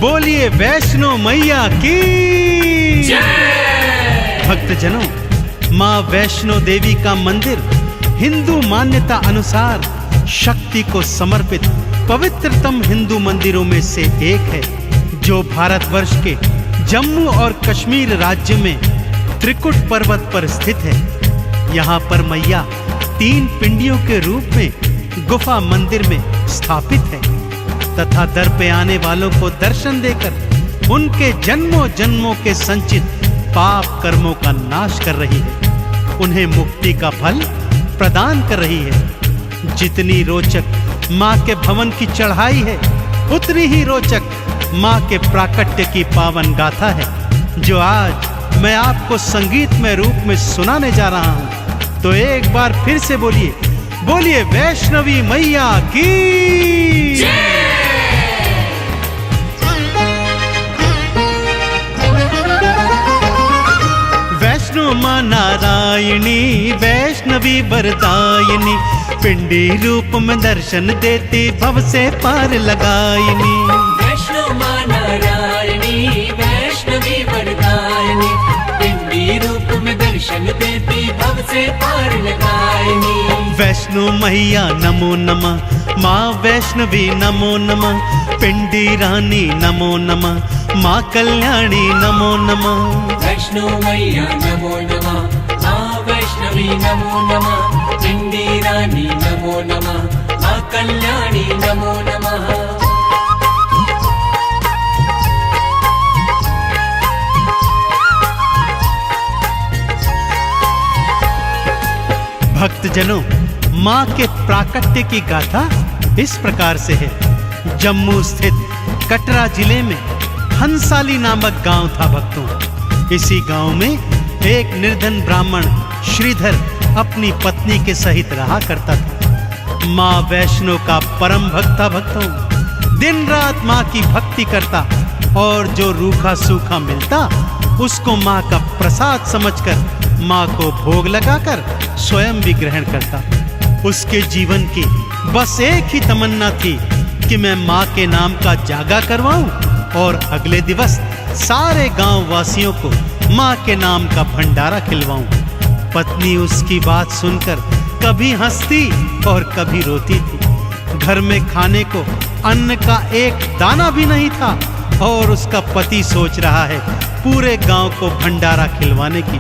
बोलिए वैष्णो मैया की जय। भक्तजनों, माँ वैष्णो देवी का मंदिर हिंदू मान्यता अनुसार शक्ति को समर्पित पवित्रतम हिंदू मंदिरों में से एक है, जो भारतवर्ष के जम्मू और कश्मीर राज्य में त्रिकुट पर्वत पर स्थित है। यहाँ पर मैया 3 पिंडियों के रूप में गुफा मंदिर में स्थापित है तथा दर पे आने वालों को दर्शन देकर उनके जन्मों जन्मों के संचित पाप कर्मों का नाश कर रही है, उन्हें मुक्ति का फल प्रदान कर रही है। जितनी रोचक माँ के भवन की चढ़ाई है, उतनी ही रोचक माँ के प्राकट्य की पावन गाथा है, जो आज मैं आपको संगीतमय रूप में सुनाने जा रहा हूँ। तो एक बार फिर से बोलिए, बोलिए वैष्णवी मैया की जय। वैष्णो माँ नारायणी वैष्णवी वरदायिनी, पिंडी रूप में दर्शन देती भव से पार लगायिनी। वैष्णो माँ नारायणी वैष्णवी वरदायिनी, पिंडी रूप में दर्शन देती भव से पार लगायिनी। वैष्णो मैया नमो नमः, माँ वैष्णवी नमो नमः, पिंडी रानी नमो नमः, माँ कल्याणी नमो नमः। वैष्णो मैया नमो नमः, माँ वैष्णवी नमो नमः, पिंडी रानी नमो नमः, माँ कल्याणी नमो नमः। भक्तजनों, माँ के प्राकट्य की गाथा इस प्रकार से है। जम्मू स्थित कटरा जिले में हंसाली नामक गांव था भक्तों। इसी गांव में एक निर्धन ब्राह्मण श्रीधर अपनी पत्नी के सहित रहा करता था। माँ वैष्णो का परम भक्त था भक्तों। दिन रात माँ की भक्ति करता और जो रूखा सूखा मिलता उसको माँ का प्रसाद समझकर माँ को भोग लगाकर स्वयं भी ग्रहण करता। उसके जीवन की बस एक ही तमन्ना थी कि मैं माँ के नाम का जागा करवाऊं और अगले दिवस सारे गांव वासियों को माँ के नाम का भंडारा खिलवाऊं। पत्नी उसकी बात सुनकर कभी हंसती और कभी रोती थी। घर में खाने को अन्न का एक दाना भी नहीं था और उसका पति सोच रहा है पूरे गांव को भंडारा खिलवाने की।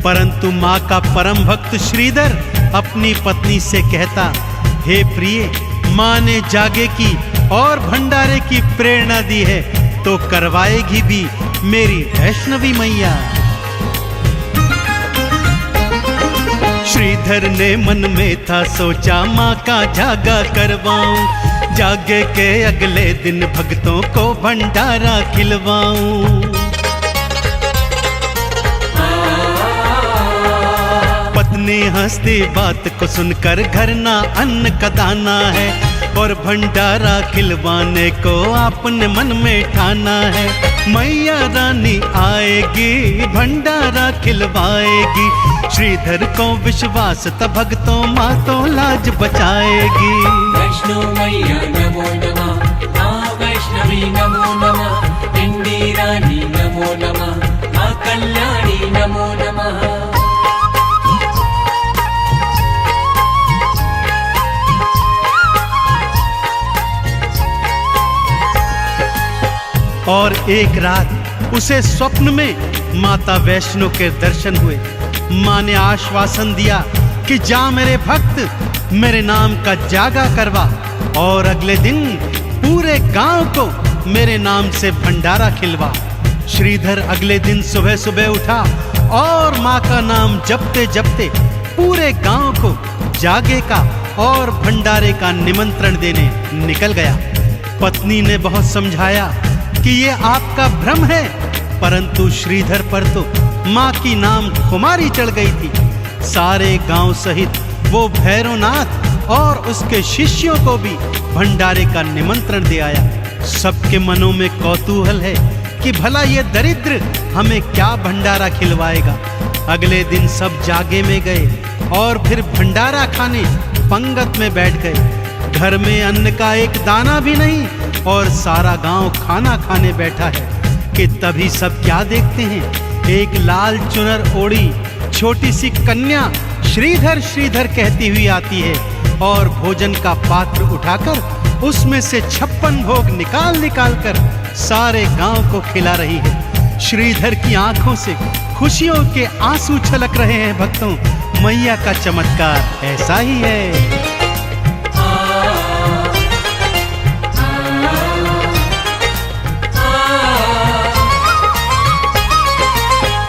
परंतु माँ का परम भक्त श्रीधर अपनी पत्नी से कहता, हे प्रिय, माँ ने जागे की और भंडारे की प्रेरणा दी है तो करवाएगी भी मेरी वैष्णवी मैया। श्रीधर ने मन में था सोचा माँ का जागा करवाऊं, जागे के अगले दिन भक्तों को भंडारा खिलवाऊं। पत्नी हंसती बात को सुनकर घर ना अन्न का दाना है और भंडारा खिलवाने को आपने मन में ठाना है। मैया रानी आएगी भंडारा खिलवाएगी, श्रीधर को विश्वास था भक्तों माँ तो लाज बचाएगी। वैष्णो मैया नमो नमः, माँ वैष्णवी नमो नमः, पिंडी रानी नमो नमः, माँ कल्याणी नमो नमः। और एक रात उसे स्वप्न में माता वैष्णो के दर्शन हुए। माँ ने आश्वासन दिया कि जा मेरे भक्त, मेरे नाम का जागा करवा और अगले दिन पूरे गांव को मेरे नाम से भंडारा खिलवा। श्रीधर अगले दिन सुबह सुबह उठा और माँ का नाम जपते जपते पूरे गांव को जागे का और भंडारे का निमंत्रण देने निकल गया। पत्नी ने बहुत समझाया कि ये आपका भ्रम है, परंतु श्रीधर पर तो माँ की नाम खुमारी चढ़ गई थी। सारे गांव सहित वो भैरवनाथ और उसके शिष्यों को भी भंडारे का निमंत्रण दे आया। सबके मनों में कौतूहल है कि भला ये दरिद्र हमें क्या भंडारा खिलवाएगा। अगले दिन सब जागे में गए और फिर भंडारा खाने पंगत में बैठ गए। घर में अन्न का एक दाना भी नहीं और सारा गांव खाना खाने बैठा है कि तभी सब क्या देखते हैं, एक लाल चुनर ओढ़ी छोटी सी कन्या श्रीधर श्रीधर कहती हुई आती है और भोजन का पात्र उठाकर उसमें से 56 भोग निकाल निकाल कर सारे गांव को खिला रही है। श्रीधर की आंखों से खुशियों के आंसू छलक रहे हैं। भक्तों, मैया का चमत्कार ऐसा ही है।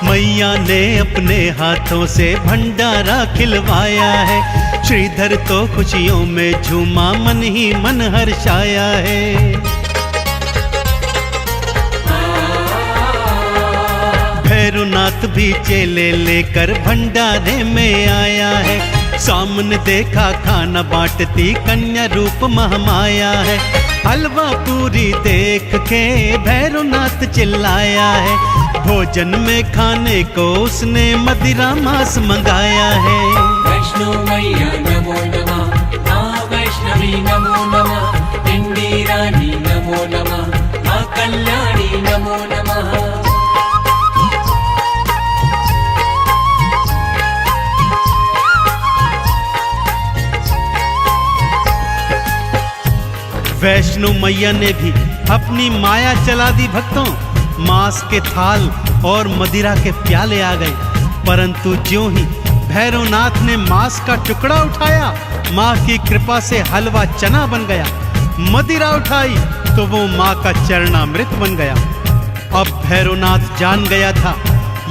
मैया ने अपने हाथों से भंडारा खिलवाया है। श्रीधर तो खुशियों में झूमा, मन ही मन हर्षाया है। भैरवनाथ भी चेले लेकर भंडारे में आया है। सामने देखा खाना बांटती कन्या रूप महामाया है। हलवा पूरी देख के भैरवनाथ चिल्लाया है। भोजन में खाने को उसने मदिरा मांस मंगाया है। वैष्णो मैया नमो नमः, माँ वैष्णवी नमो नमः, पिंडी रानी नमो नमः, माँ कल्याणी नमो नमः। वैष्णो मैया ने भी अपनी माया चला दी। भक्तों, मांस के थाल और मदिरा के प्याले आ गए, परंतु ज्यों ही भैरवनाथ ने मांस का टुकड़ा उठाया, माँ की कृपा से हलवा चना बन गया। मदिरा उठाई तो वो माँ का चरणामृत बन गया। अब भैरवनाथ जान गया था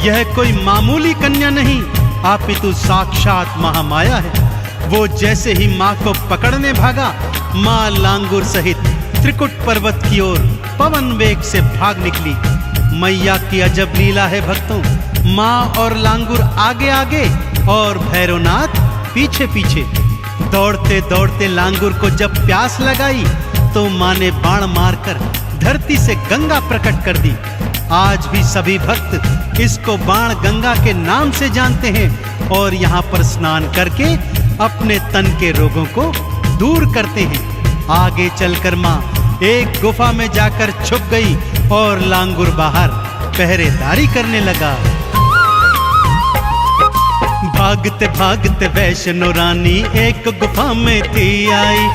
यह कोई मामूली कन्या नहीं, अपितु साक्षात महामाया है। वो जैसे ही माँ को पकड़ने भागा, माँ लांगुर सहित त्रिकुट पर्वत की ओर पवन वेग से भाग निकली। मैया की अजब लीला है भक्तों, माँ और लांगुर आगे आगे और भैरवनाथ पीछे पीछे। दौड़ते दौड़ते लांगुर को जब प्यास लगाई तो माँ ने बाण मारकर धरती से गंगा प्रकट कर दी। आज भी सभी भक्त इसको बाण गंगा के नाम से जानते हैं और यहाँ पर स्नान करके अपने तन के रोगों को दूर करते हैं। आगे चलकर माँ एक गुफा में जाकर छुप गई और लांगुर बाहर पहरेदारी करने लगा। भागते भागते वैष्णो रानी एक गुफा में थी आई।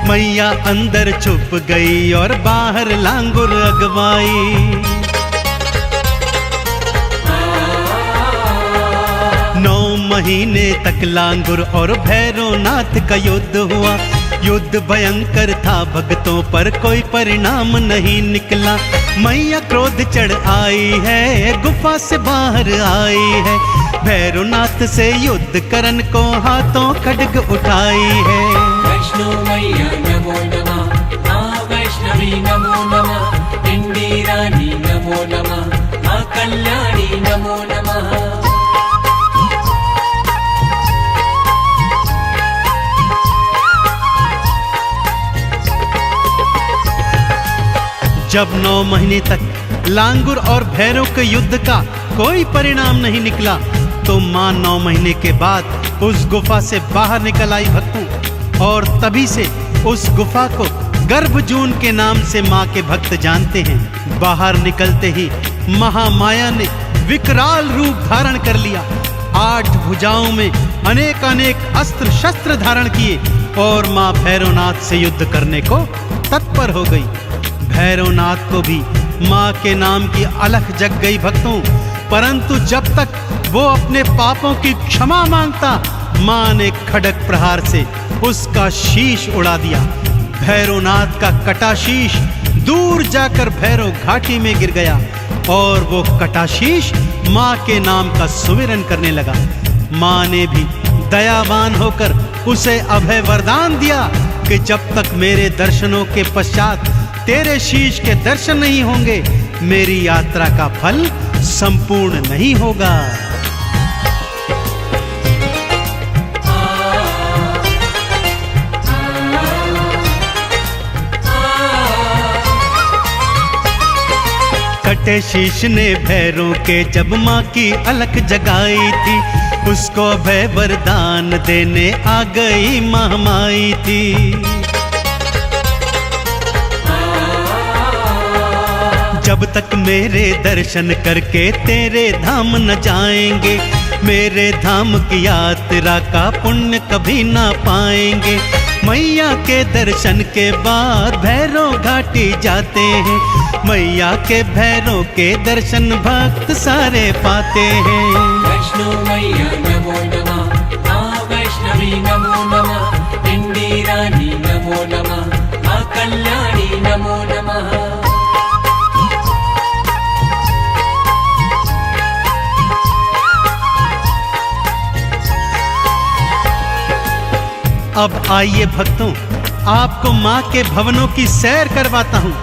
मैया अंदर छुप गई और बाहर लांगुर अगवाई। 9 महीने तक लांगुर और भैरवनाथ का युद्ध हुआ। युद्ध भयंकर था, भक्तों पर कोई परिणाम नहीं निकला। मैया क्रोध चढ़ आई है, गुफा से बाहर आई है। भैरवनाथ से युद्ध करन को हाथों खड्ग उठाई है। वैष्णो मैया नमो नमः, माँ वैष्णवी नमो नमः, पिंडी रानी नमो नमः, माँ कल्याणी नमो नमः। जब 9 महीने तक लांगुर और भैरव के युद्ध का कोई परिणाम नहीं निकला तो माँ 9 महीने के बाद उस गुफा से बाहर निकल आई भक्तों। और तभी से उस गुफा को गर्भजून के नाम से माँ के भक्त जानते हैं। बाहर निकलते ही महामाया ने विकराल रूप धारण कर लिया। 8 भुजाओं में अनेक अनेक अस्त्र शस्त्र धारण किए और माँ भैरवनाथ से युद्ध करने को तत्पर हो गई। भैरवनाथ को भी माँ के नाम की अलख जग गई भक्तों, परंतु जब तक वो अपने पापों की क्षमा मांगता, माँ ने खड्ग प्रहार से उसका शीश उड़ा दिया। भैरवनाथ का कटा शीश दूर जाकर भैरव घाटी में गिर गया और वो कटा शीश माँ के नाम का सुमिरन करने लगा। माँ ने भी दयावान होकर उसे अभय वरदान दिया कि जब तक मेरे दर्शनों के पश्चात तेरे शीश के दर्शन नहीं होंगे, मेरी यात्रा का फल संपूर्ण नहीं होगा। कटे शीश ने भैरों के जब माँ की अलख जगाई थी, उसको भय वरदान देने आ गई महामाई थी। जब तक मेरे दर्शन करके तेरे धाम न जाएंगे, मेरे धाम की यात्रा का पुण्य कभी ना पाएंगे। मैया के दर्शन के बाद भैरव घाटी जाते हैं, मैया के भैरव के दर्शन भक्त सारे पाते हैं। वैष्णो मैया नमो नमः, माँ वैष्णवी नमो नमः, पिंडी रानी नमो नमः, माँ कल्याणी नमो नमः। अब आइए भक्तों, आपको माँ के भवनों की सैर करवाता हूँ।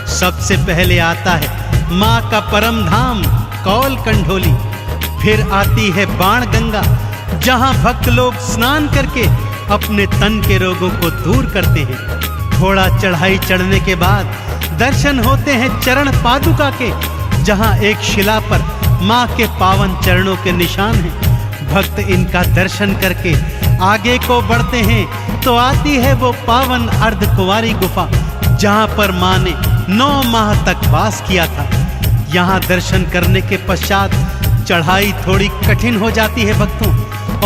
सबसे पहले आता है माँ का परम धाम कौल कंढोली, फिर आती है बाण गंगा, जहाँ भक्त लोग स्नान करके अपने तन के रोगों को दूर करते हैं। थोड़ा चढ़ाई चढ़ने के बाद दर्शन होते हैं चरण पादुका के, जहाँ एक शिला पर माँ के पावन चरणों के निशान हैं। भक्त इनका दर्शन करके आगे को बढ़ते हैं तो आती है वो पावन अर्धकुंवारी गुफा, जहाँ पर माँ ने 9 माह तक वास किया था। यहाँ दर्शन करने के पश्चात चढ़ाई थोड़ी कठिन हो जाती है भक्तों,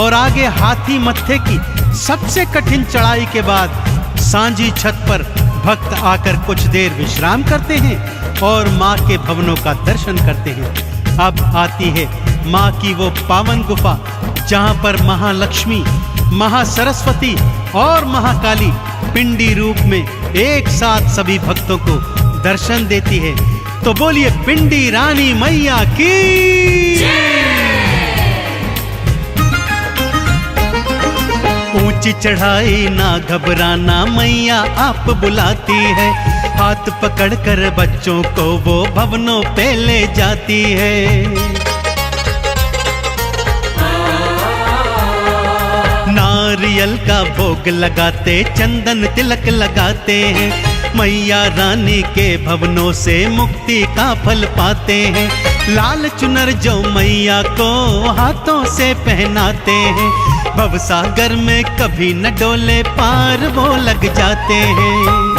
और आगे हाथी मत्थे की सबसे कठिन चढ़ाई के बाद सांझी छत पर भक्त आकर कुछ देर विश्राम करते हैं और माँ के भवनों का दर्शन करते हैं। अब आती है माँ की वो पावन गुफा, जहाँ पर महालक्ष्मी, महासरस्वती और महाकाली पिंडी रूप में एक साथ सभी भक्तों को दर्शन देती है। तो बोलिए पिंडी रानी मैया की। ऊंची चढ़ाई ना घबराना, मैया आप बुलाती है, हाथ पकड़कर बच्चों को वो भवनों पे ले जाती है। नारियल का भोग लगाते, चंदन तिलक लगाते हैं, मैया रानी के भवनों से मुक्ति का फल पाते हैं। लाल चुनर जो मैया को हाथों से पहनाते हैं, भवसागर में कभी न डोले पार वो लग जाते हैं।